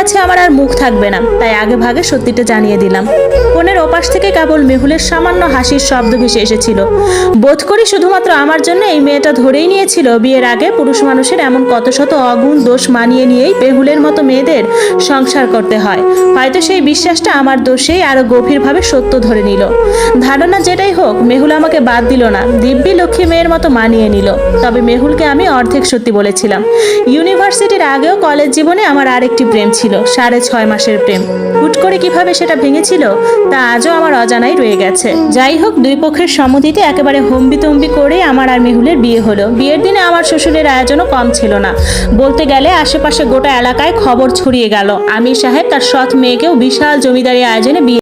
কাছে আমার আর মুখ থাকবে না, তাই আগে ভাগে সত্যিটা জানিয়ে দিলাম। ফোনের ওপাশ থেকে কেবল মেহুলের সামান্য হাসির শব্দ ভেসে এসেছিল। বোধ করি শুধুমাত্র আমার জন্য এই মেয়েটা ধরেই নিয়েছিল বিয়ের আগে পুরুষ মানুষের এমন কত শত অগুণ দোষ মানিয়ে নিয়েই মেহুলের মতো মেয়েদের সংসার করতে হয়। হয়তো সেই বিশ্বাসটা আমার দোষেই আরো গভীরভাবে সত্য ধরে নিল। ধারণা যেটাই হোক, মেহুল আমাকে বাদ দিল না, দিব্যি লক্ষ্মী মেয়ের মতো মানিয়ে নিল। তবে মেহুলকে আমি অর্ধেক সত্যি বলেছিলাম। ইউনিভার্সিটির আগেও কলেজ জীবনে আমার আরেকটি প্রেম ছিল, 6.5 মাসের প্রেম। হুট করে কিভাবে সেটা ভেঙেছিল তা আজও আমার অজানাই রয়ে গেছে। যাই হোক, দুই পক্ষের সম্মতিতে একেবারে হম্বিতম্বি করে আমার আর মেহুলের বিয়ে হলো। বিয়ের দিনে আমার শ্বশুরের আয়োজনও কম ছিল না। বলতে গেলে আশেপাশে গোটা এলাকায় খবর ছড়িয়ে গেল আমির সাহেব তার সৎ মেয়েকেও বিশাল জমিদারি আয়োজনে বিয়ে